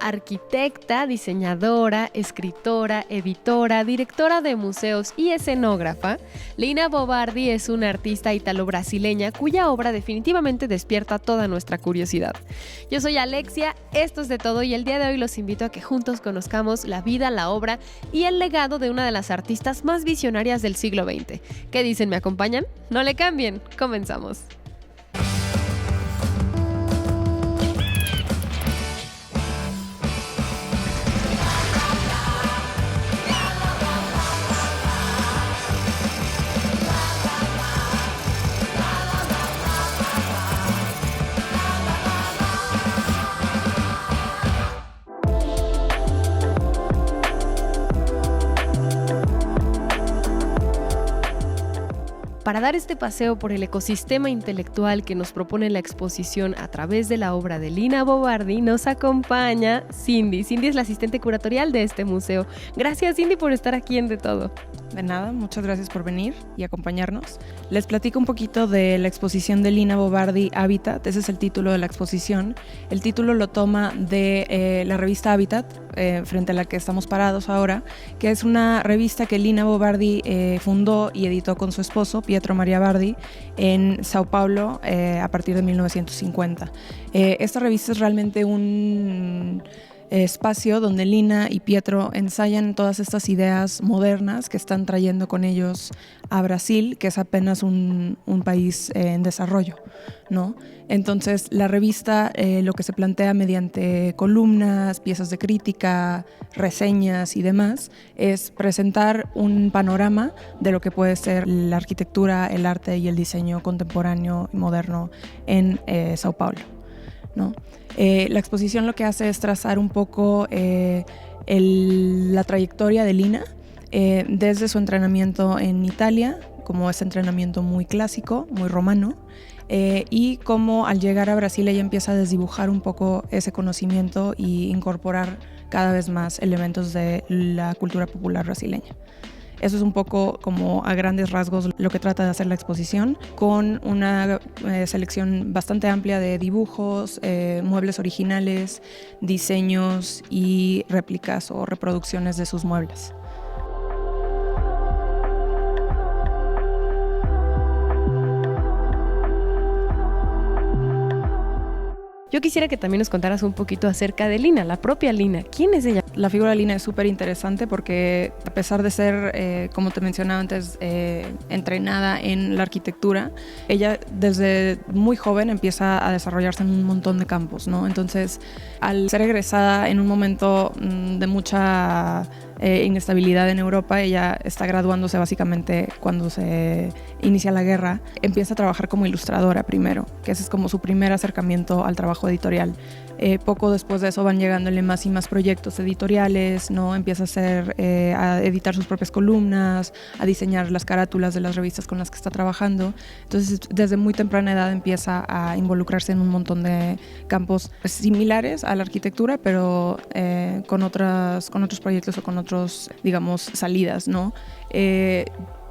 arquitecta, diseñadora, escritora, editora, directora de museos y escenógrafa, Lina Bo Bardi es una artista italo-brasileña cuya obra definitivamente despierta toda nuestra curiosidad. Yo soy Alexia, esto es De Todo y el día de hoy los invito a que juntos conozcamos la vida, la obra y el legado de una de las artistas más visionarias del siglo XX. ¿Qué dicen? ¿Me acompañan? No le cambien, comenzamos. Para dar este paseo por el ecosistema intelectual que nos propone la exposición a través de la obra de Lina Bo Bardi, nos acompaña Cindy. Cindy es la asistente curatorial de este museo. Gracias, Cindy, por estar aquí en De Todo. De nada, muchas gracias por venir y acompañarnos. Les platico un poquito de la exposición de Lina Bo Bardi, Hábitat. Ese es el título de la exposición. El título lo toma de la revista Hábitat, frente a la que estamos parados ahora, que es una revista que Lina Bo Bardi fundó y editó con su esposo, Pietro Maria Bardi, en Sao Paulo a partir de 1950. Esta revista es realmente un espacio donde Lina y Pietro ensayan todas estas ideas modernas que están trayendo con ellos a Brasil, que es apenas un país en desarrollo, ¿no? Entonces la revista lo que se plantea mediante columnas, piezas de crítica, reseñas y demás es presentar un panorama de lo que puede ser la arquitectura, el arte y el diseño contemporáneo y moderno en Sao Paulo, ¿no? La exposición lo que hace es trazar un poco la trayectoria de Lina desde su entrenamiento en Italia, como ese entrenamiento muy clásico, muy romano, y cómo al llegar a Brasil ella empieza a desdibujar un poco ese conocimiento y incorporar cada vez más elementos de la cultura popular brasileña. Eso es un poco como a grandes rasgos lo que trata de hacer la exposición, con una selección bastante amplia de dibujos, muebles originales, diseños y réplicas o reproducciones de sus muebles. Yo quisiera que también nos contaras un poquito acerca de Lina, la propia Lina. ¿Quién es ella? La figura de Lina es súper interesante porque a pesar de ser, como te mencionaba antes, entrenada en la arquitectura, ella desde muy joven empieza a desarrollarse en un montón de campos, ¿no? Entonces, al ser egresada en un momento de mucha inestabilidad en Europa, ella está graduándose básicamente cuando se inicia la guerra, empieza a trabajar como ilustradora primero, que ese es como su primer acercamiento al trabajo editorial. Poco después de eso van llegándole más y más proyectos editoriales, ¿no? Empieza a editar sus propias columnas, a diseñar las carátulas de las revistas con las que está trabajando. Entonces, desde muy temprana edad empieza a involucrarse en un montón de campos similares a la arquitectura, pero con otros proyectos o con otros, digamos, salidas, ¿no?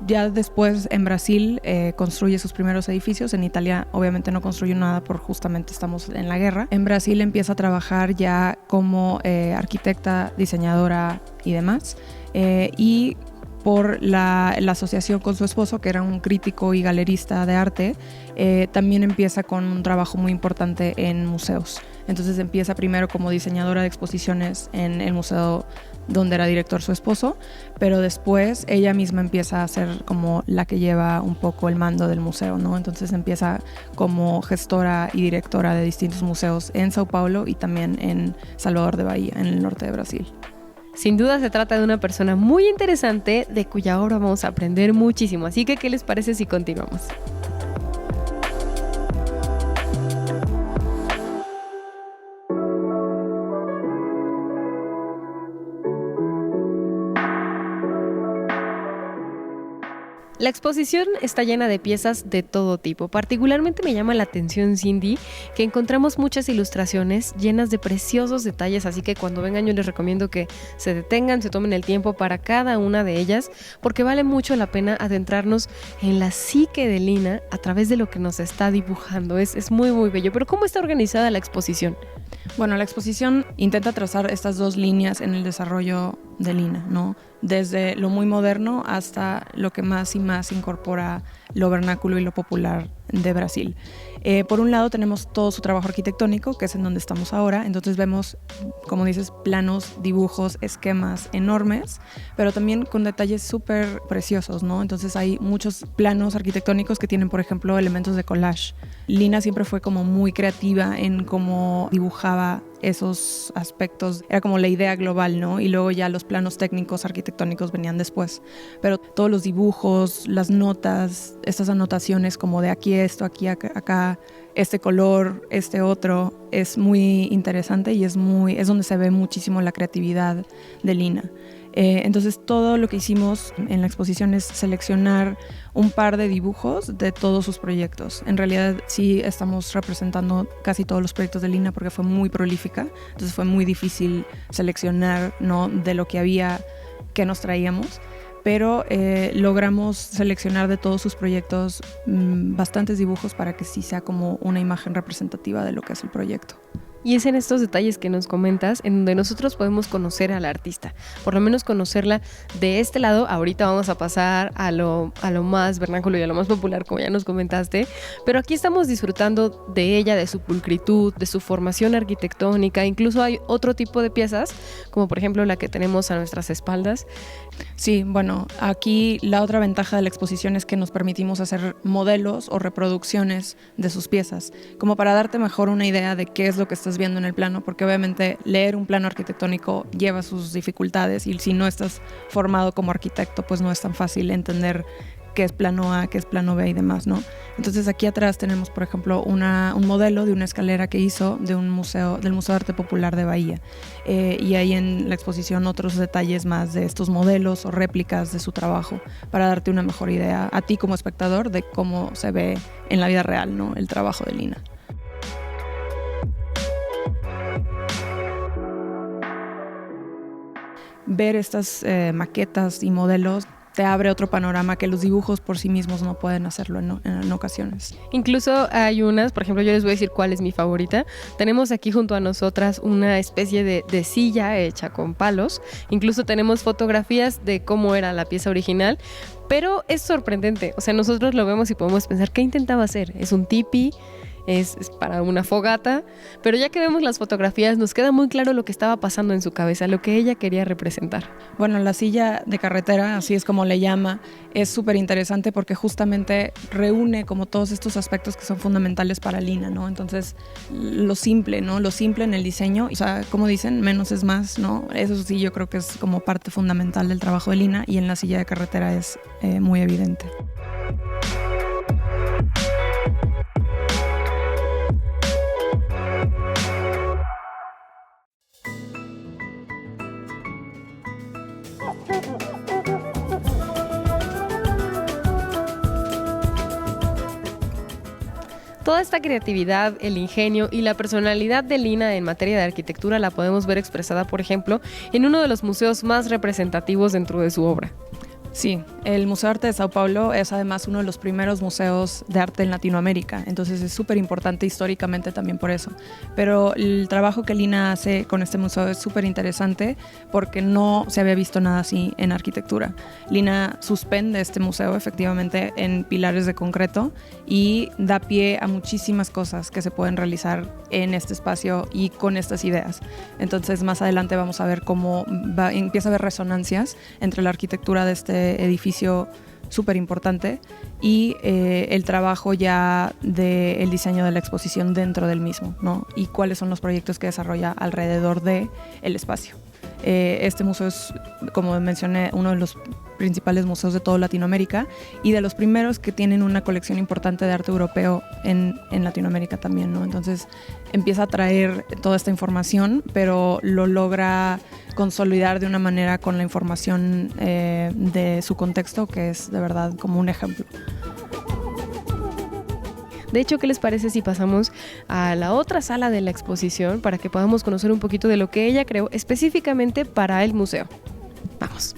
Ya después en Brasil construye sus primeros edificios. En Italia obviamente no construyó nada por justamente estamos en la guerra. En Brasil empieza a trabajar ya como arquitecta, diseñadora y demás. Y por la asociación con su esposo, que era un crítico y galerista de arte, también empieza con un trabajo muy importante en museos. Entonces empieza primero como diseñadora de exposiciones en el museo donde era director su esposo, pero después ella misma empieza a ser como la que lleva un poco el mando del museo, ¿no? Entonces empieza como gestora y directora de distintos museos en Sao Paulo y también en Salvador de Bahía, en el norte de Brasil. Sin duda se trata de una persona muy interesante de cuya obra vamos a aprender muchísimo, así que ¿qué les parece si continuamos? La exposición está llena de piezas de todo tipo. Particularmente me llama la atención, Cindy, que encontramos muchas ilustraciones llenas de preciosos detalles, así que cuando vengan yo les recomiendo que se detengan, se tomen el tiempo para cada una de ellas, porque vale mucho la pena adentrarnos en la psique de Lina a través de lo que nos está dibujando. Es muy, muy bello. Pero ¿cómo está organizada la exposición? Bueno, la exposición intenta trazar estas dos líneas en el desarrollo de Lina, ¿no? Desde lo muy moderno hasta lo que más y más incorpora lo vernáculo y lo popular de Brasil. Por un lado tenemos todo su trabajo arquitectónico, que es en donde estamos ahora, entonces vemos, como dices, planos, dibujos, esquemas enormes, pero también con detalles súper preciosos, ¿no? Entonces hay muchos planos arquitectónicos que tienen, por ejemplo, elementos de collage. Lina siempre fue como muy creativa en cómo dibujaba esos aspectos, era como la idea global, ¿no? Y luego ya los planos técnicos arquitectónicos venían después. Pero todos los dibujos, las notas, estas anotaciones como de aquí esto, aquí acá, este color, este otro, es muy interesante y es donde se ve muchísimo la creatividad de Lina. Entonces todo lo que hicimos en la exposición es seleccionar un par de dibujos de todos sus proyectos. En realidad sí estamos representando casi todos los proyectos de Lina porque fue muy prolífica, entonces fue muy difícil seleccionar, ¿no?, de lo que había que nos traíamos, pero logramos seleccionar de todos sus proyectos bastantes dibujos para que sí sea como una imagen representativa de lo que es el proyecto. Y es en estos detalles que nos comentas en donde nosotros podemos conocer a la artista, por lo menos conocerla de este lado. Ahorita vamos a pasar a lo más vernáculo y a lo más popular, como ya nos comentaste, pero aquí estamos disfrutando de ella, de su pulcritud, de su formación arquitectónica. Incluso hay otro tipo de piezas, como por ejemplo la que tenemos a nuestras espaldas. Sí, bueno, aquí la otra ventaja de la exposición es que nos permitimos hacer modelos o reproducciones de sus piezas, como para darte mejor una idea de qué es lo que estás viendo en el plano, porque obviamente leer un plano arquitectónico lleva sus dificultades y si no estás formado como arquitecto, pues no es tan fácil entender qué es plano A, qué es plano B y demás, ¿no? Entonces aquí atrás tenemos, por ejemplo, un modelo de una escalera que hizo del Museo de Arte Popular de Bahía. Y ahí en la exposición otros detalles más de estos modelos o réplicas de su trabajo para darte una mejor idea a ti como espectador de cómo se ve en la vida real, ¿no?, el trabajo de Lina. Ver estas maquetas y modelos te abre otro panorama que los dibujos por sí mismos no pueden hacerlo en ocasiones. Incluso hay unas, por ejemplo, yo les voy a decir cuál es mi favorita. Tenemos aquí junto a nosotras una especie de silla hecha con palos. Incluso tenemos fotografías de cómo era la pieza original, pero es sorprendente. O sea, nosotros lo vemos y podemos pensar, ¿qué intentaba hacer? ¿Es un tipi? Es para una fogata, pero ya que vemos las fotografías nos queda muy claro lo que estaba pasando en su cabeza, lo que ella quería representar. Bueno, la silla de carretera, así es como le llama, es súper interesante porque justamente reúne como todos estos aspectos que son fundamentales para Lina, ¿no? Entonces, lo simple, ¿no? Lo simple en el diseño, o sea, como dicen, menos es más, ¿no? Eso sí yo creo que es como parte fundamental del trabajo de Lina y en la silla de carretera es muy evidente. Toda esta creatividad, el ingenio y la personalidad de Lina en materia de arquitectura la podemos ver expresada, por ejemplo, en uno de los museos más representativos dentro de su obra. Sí, el Museo de Arte de Sao Paulo es además uno de los primeros museos de arte en Latinoamérica, entonces es súper importante históricamente también por eso. Pero el trabajo que Lina hace con este museo es súper interesante porque no se había visto nada así en arquitectura. Lina suspende este museo efectivamente en pilares de concreto y da pie a muchísimas cosas que se pueden realizar en este espacio y con estas ideas. Entonces más adelante vamos a ver cómo empieza a haber resonancias entre la arquitectura de este edificio súper importante y el trabajo ya del diseño de la exposición dentro del mismo, ¿no? Y cuáles son los proyectos que desarrolla alrededor del espacio. Este museo es, como mencioné, uno de los principales museos de toda Latinoamérica y de los primeros que tienen una colección importante de arte europeo en Latinoamérica también, ¿no? Entonces empieza a traer toda esta información, pero lo logra consolidar de una manera con la información de su contexto, que es de verdad como un ejemplo. De hecho, ¿qué les parece si pasamos a la otra sala de la exposición para que podamos conocer un poquito de lo que ella creó específicamente para el museo? Vamos.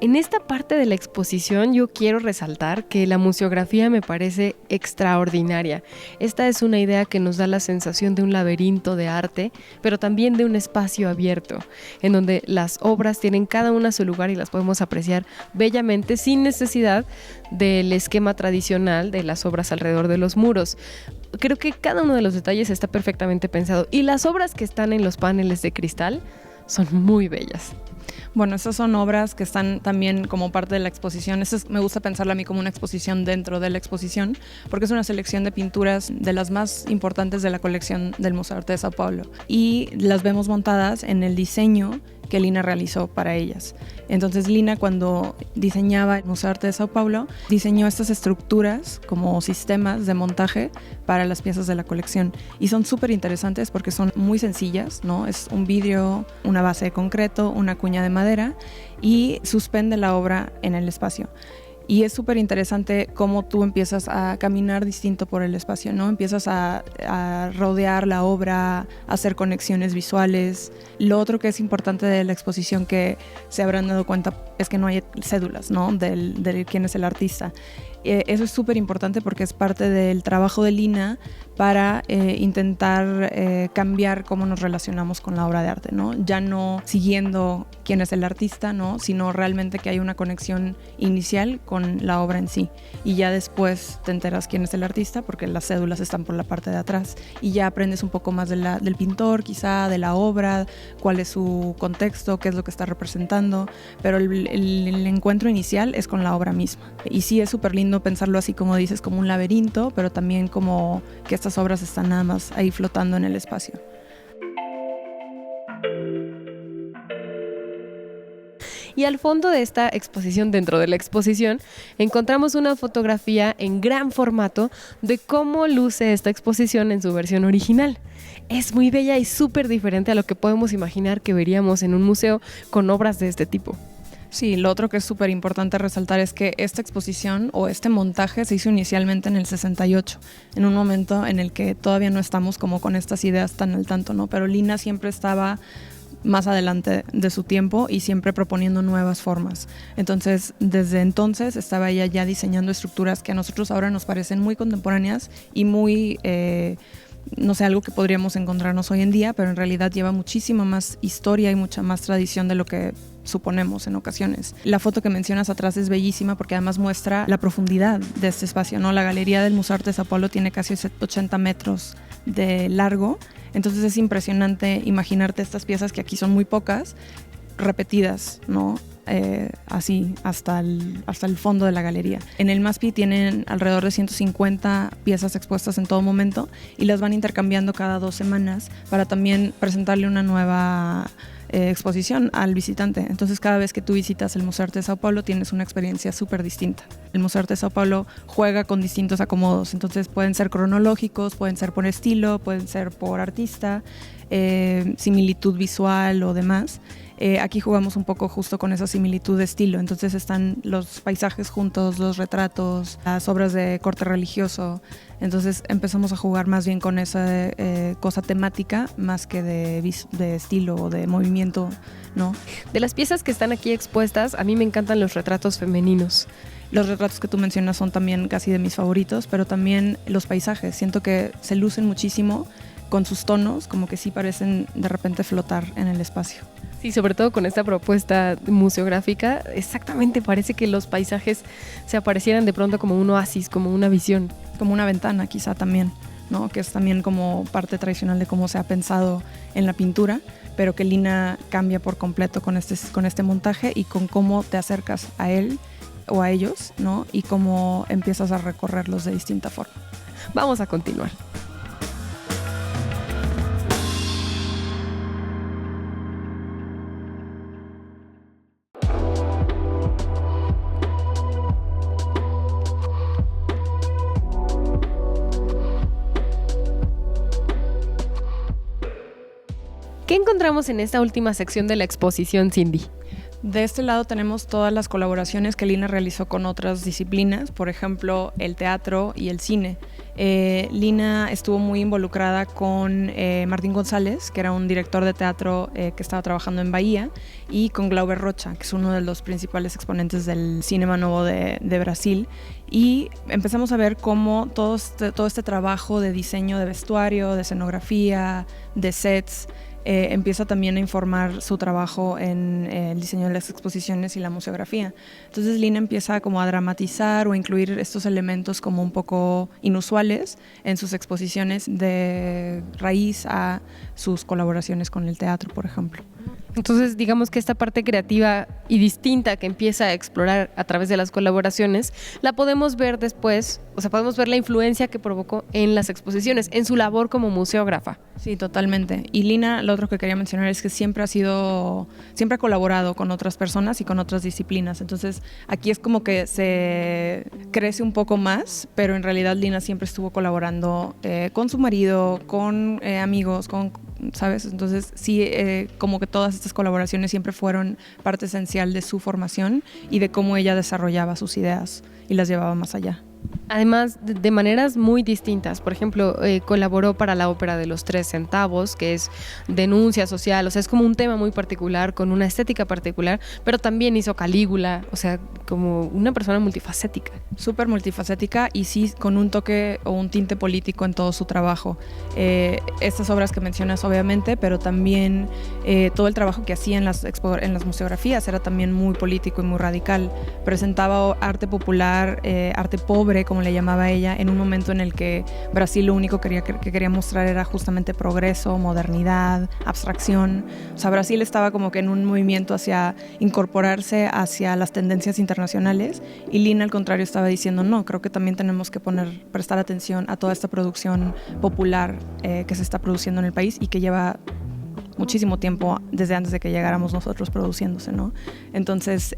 En esta parte de la exposición yo quiero resaltar que la museografía me parece extraordinaria. Esta es una idea que nos da la sensación de un laberinto de arte, pero también de un espacio abierto, en donde las obras tienen cada una su lugar y las podemos apreciar bellamente sin necesidad del esquema tradicional de las obras alrededor de los muros. Creo que cada uno de los detalles está perfectamente pensado y las obras que están en los paneles de cristal son muy bellas. Bueno, esas son obras que están también como parte de la exposición. Me gusta pensarla a mí como una exposición dentro de la exposición, porque es una selección de pinturas de las más importantes de la colección del Museo de Arte de Sao Paulo. Y las vemos montadas en el diseño que Lina realizó para ellas. Entonces Lina, cuando diseñaba el Museo de Arte de Sao Paulo, diseñó estas estructuras como sistemas de montaje para las piezas de la colección. Y son súper interesantes porque son muy sencillas, ¿no? Es un vidrio, una base de concreto, una cuña de madera y suspende la obra en el espacio. Y es súper interesante cómo tú empiezas a caminar distinto por el espacio, ¿no? Empiezas a rodear la obra, a hacer conexiones visuales. Lo otro que es importante de la exposición que se habrán dado cuenta es que no hay cédulas, ¿no? de quién es el artista. Eso es súper importante porque es parte del trabajo de Lina para intentar cambiar cómo nos relacionamos con la obra de arte, ¿no? Ya no siguiendo quién es el artista, ¿no? Sino realmente que hay una conexión inicial con la obra en sí. Y ya después te enteras quién es el artista porque las cédulas están por la parte de atrás y ya aprendes un poco más del pintor, quizá, de la obra, cuál es su contexto, qué es lo que está representando, pero el encuentro inicial es con la obra misma. Y sí es súper lindo pensarlo así como dices, como un laberinto, pero también como que estas obras están nada más ahí flotando en el espacio. Y al fondo de esta exposición, dentro de la exposición, encontramos una fotografía en gran formato de cómo luce esta exposición en su versión original. Es muy bella y súper diferente a lo que podemos imaginar que veríamos en un museo con obras de este tipo. Sí, lo otro que es súper importante resaltar es que esta exposición o este montaje se hizo inicialmente en el 68, en un momento en el que todavía no estamos como con estas ideas tan al tanto, ¿no? Pero Lina siempre estaba más adelante de su tiempo y siempre proponiendo nuevas formas. Entonces, desde entonces estaba ella ya diseñando estructuras que a nosotros ahora nos parecen muy contemporáneas y muy... no sé, algo que podríamos encontrarnos hoy en día, pero en realidad lleva muchísima más historia y mucha más tradición de lo que suponemos en ocasiones. La foto que mencionas atrás es bellísima porque además muestra la profundidad de este espacio, ¿no? La galería del Museo de Arte de Sao Paulo tiene casi 80 metros de largo, entonces es impresionante imaginarte estas piezas que aquí son muy pocas, repetidas, ¿no? Así hasta el fondo de la galería. En el MASPI tienen alrededor de 150 piezas expuestas en todo momento y las van intercambiando cada 2 semanas para también presentarle una nueva exposición al visitante. Entonces cada vez que tú visitas el Museo de Arte de Sao Paulo tienes una experiencia súper distinta. El Museo de Arte de Sao Paulo juega con distintos acomodos, entonces pueden ser cronológicos, pueden ser por estilo, pueden ser por artista, similitud visual o demás. Aquí jugamos un poco justo con esa similitud de estilo, entonces están los paisajes juntos, los retratos, las obras de corte religioso, entonces empezamos a jugar más bien con esa cosa temática más que de estilo o de movimiento, ¿no? De las piezas que están aquí expuestas, a mí me encantan los retratos femeninos. Los retratos que tú mencionas son también casi de mis favoritos, pero también los paisajes, siento que se lucen muchísimo con sus tonos, como que sí parecen de repente flotar en el espacio. Sí, sobre todo con esta propuesta museográfica, exactamente parece que los paisajes se aparecieran de pronto como un oasis, como una visión. Como una ventana quizá también, ¿no? Que es también como parte tradicional de cómo se ha pensado en la pintura, pero que Lina cambia por completo con este montaje y con cómo te acercas a él o a ellos, ¿no? Y cómo empiezas a recorrerlos de distinta forma. Vamos a continuar. ¿Qué encontramos en esta última sección de la exposición, Cindy? De este lado tenemos todas las colaboraciones que Lina realizó con otras disciplinas, por ejemplo, el teatro y el cine. Lina estuvo muy involucrada con Martín González, que era un director de teatro que estaba trabajando en Bahía, y con Glauber Rocha, que es uno de los principales exponentes del Cinema Novo de Brasil. Y empezamos a ver cómo todo este trabajo de diseño de vestuario, de escenografía, de sets, empieza también a informar su trabajo en el diseño de las exposiciones y la museografía. Entonces Lina empieza como a dramatizar o incluir estos elementos como un poco inusuales en sus exposiciones, de raíz a sus colaboraciones con el teatro, por ejemplo. Entonces, digamos que esta parte creativa y distinta que empieza a explorar a través de las colaboraciones, la podemos ver después, o sea, podemos ver la influencia que provocó en las exposiciones, en su labor como museógrafa. Sí, totalmente. Y Lina, lo otro que quería mencionar es que siempre ha colaborado con otras personas y con otras disciplinas. Entonces, aquí es como que se crece un poco más, pero en realidad Lina siempre estuvo colaborando con su marido, con amigos, ¿sabes? Entonces, sí, como que todas estas colaboraciones siempre fueron parte esencial de su formación y de cómo ella desarrollaba sus ideas y las llevaba más allá. Además, de maneras muy distintas. Por ejemplo, colaboró para la ópera de los 3 centavos, que es denuncia social, o sea, es como un tema muy particular, con una estética particular, pero también hizo Calígula, o sea, como una persona multifacética. Súper multifacética y sí con un toque o un tinte político en todo su trabajo. Estas obras que mencionas, obviamente, pero también todo el trabajo que hacía en las museografías era también muy político y muy radical. Presentaba arte popular, arte pobre, como le llamaba ella, en un momento en el que Brasil lo único que quería mostrar era justamente progreso, modernidad, abstracción. O sea, Brasil estaba como que en un movimiento hacia incorporarse hacia las tendencias internacionales, y Lina al contrario estaba diciendo no, creo que también tenemos que prestar atención a toda esta producción popular que se está produciendo en el país y que lleva muchísimo tiempo desde antes de que llegáramos nosotros produciéndose, ¿no? Entonces,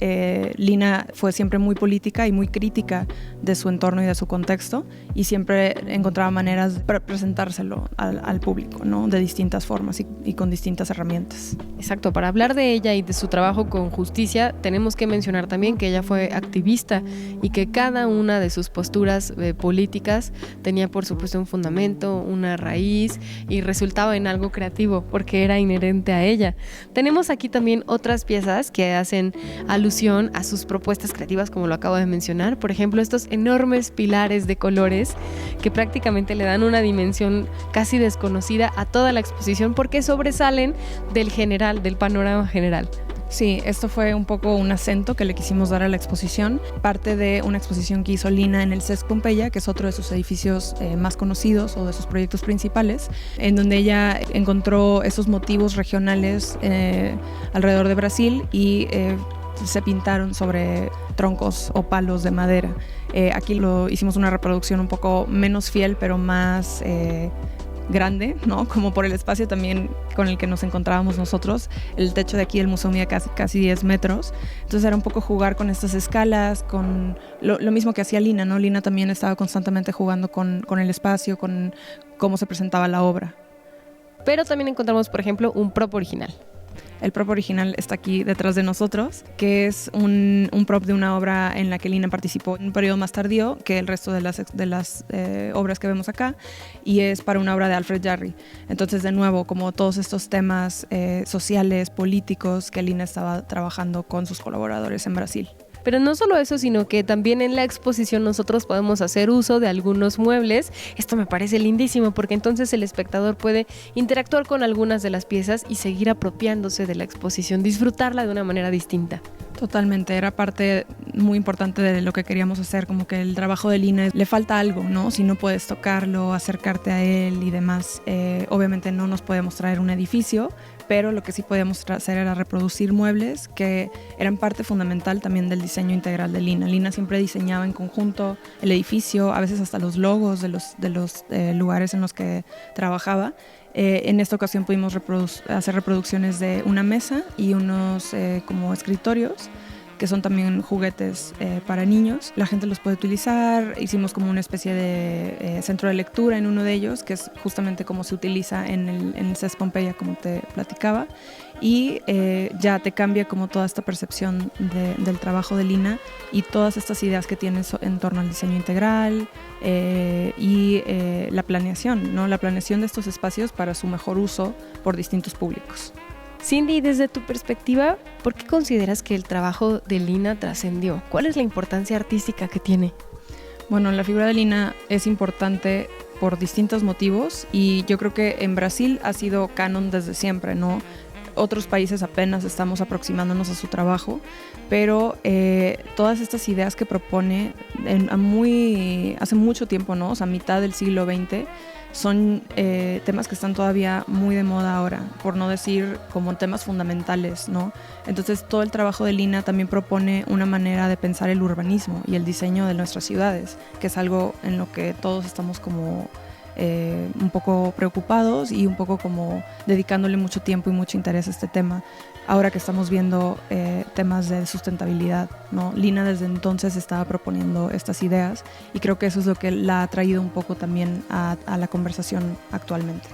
Lina fue siempre muy política y muy crítica de su entorno y de su contexto, y siempre encontraba maneras de presentárselo al público, ¿no? De distintas formas y con distintas herramientas. Exacto, para hablar de ella y de su trabajo con justicia, tenemos que mencionar también que ella fue activista y que cada una de sus posturas políticas tenía, por supuesto, un fundamento, una raíz, y resultaba en algo creativo, porque era inherente a ella. Tenemos aquí también otras piezas que hacen alusión a sus propuestas creativas, como lo acabo de mencionar. Por ejemplo, estos enormes pilares de colores que prácticamente le dan una dimensión casi desconocida a toda la exposición, porque sobresalen del general, del panorama general. Sí, esto fue un poco un acento que le quisimos dar a la exposición, parte de una exposición que hizo Lina en el CESC Pompeya, que es otro de sus edificios más conocidos o de sus proyectos principales, en donde ella encontró esos motivos regionales alrededor de Brasil y se pintaron sobre troncos o palos de madera. Aquí hicimos una reproducción un poco menos fiel, pero más grande, ¿no? Como por el espacio también con el que nos encontrábamos nosotros. El techo de aquí del museo mide casi 10 metros. Entonces era un poco jugar con estas escalas, con lo mismo que hacía Lina, ¿no? Lina también estaba constantemente jugando con el espacio, con cómo se presentaba la obra. Pero también encontramos, por ejemplo, un prop original. El prop original está aquí detrás de nosotros, que es un prop de una obra en la que Lina participó en un periodo más tardío que el resto de las obras que vemos acá, y es para una obra de Alfred Jarry. Entonces, de nuevo, como todos estos temas sociales, políticos que Lina estaba trabajando con sus colaboradores en Brasil. Pero no solo eso, sino que también en la exposición nosotros podemos hacer uso de algunos muebles. Esto me parece lindísimo, porque entonces el espectador puede interactuar con algunas de las piezas y seguir apropiándose de la exposición, disfrutarla de una manera distinta. Totalmente, era parte muy importante de lo que queríamos hacer, como que el trabajo de Lina le falta algo, ¿no? Si no puedes tocarlo, acercarte a él y demás. Obviamente no nos podemos traer un edificio, pero lo que sí podíamos hacer era reproducir muebles que eran parte fundamental también del diseño integral de Lina. Lina siempre diseñaba en conjunto el edificio, a veces hasta los logos de los lugares en los que trabajaba. En esta ocasión pudimos hacer reproducciones de una mesa y unos como escritorios que son también juguetes para niños. La gente los puede utilizar. Hicimos como una especie de centro de lectura en uno de ellos, que es justamente como se utiliza en el CES Pompeya, como te platicaba. Y ya te cambia como toda esta percepción del trabajo de Lina y todas estas ideas que tienes en torno al diseño integral y la planeación, ¿no? La planeación de estos espacios para su mejor uso por distintos públicos. Cindy, desde tu perspectiva, ¿por qué consideras que el trabajo de Lina trascendió? ¿Cuál es la importancia artística que tiene? Bueno, la figura de Lina es importante por distintos motivos y yo creo que en Brasil ha sido canon desde siempre, ¿no? Otros países apenas estamos aproximándonos a su trabajo, pero todas estas ideas que propone hace mucho tiempo, ¿no? O sea, mitad del siglo XX, son temas que están todavía muy de moda ahora, por no decir como temas fundamentales, ¿no? Entonces todo el trabajo de Lina también propone una manera de pensar el urbanismo y el diseño de nuestras ciudades, que es algo en lo que todos estamos como un poco preocupados y un poco como dedicándole mucho tiempo y mucho interés a este tema. Ahora que estamos viendo temas de sustentabilidad, ¿no? Lina desde entonces estaba proponiendo estas ideas y creo que eso es lo que la ha traído un poco también a la conversación actualmente.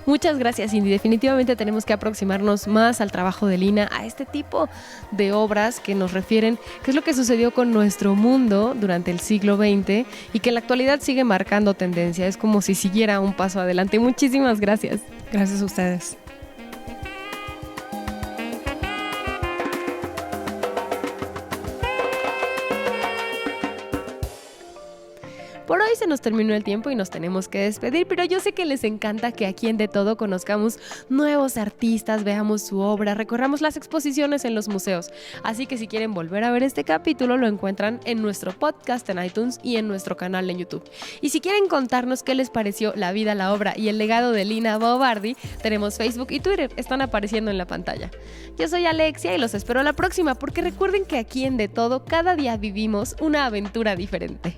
Muchas gracias, Cindy. Definitivamente tenemos que aproximarnos más al trabajo de Lina, a este tipo de obras que nos refieren qué es lo que sucedió con nuestro mundo durante el siglo XX y que en la actualidad sigue marcando tendencia. Es como si siguiera un paso adelante. Muchísimas gracias. Gracias a ustedes. Por hoy se nos terminó el tiempo y nos tenemos que despedir, pero yo sé que les encanta que aquí en De Todo conozcamos nuevos artistas, veamos su obra, recorramos las exposiciones en los museos. Así que si quieren volver a ver este capítulo, lo encuentran en nuestro podcast en iTunes y en nuestro canal en YouTube. Y si quieren contarnos qué les pareció la vida, la obra y el legado de Lina Bo Bardi, tenemos Facebook y Twitter, están apareciendo en la pantalla. Yo soy Alexia y los espero la próxima, porque recuerden que aquí en De Todo cada día vivimos una aventura diferente.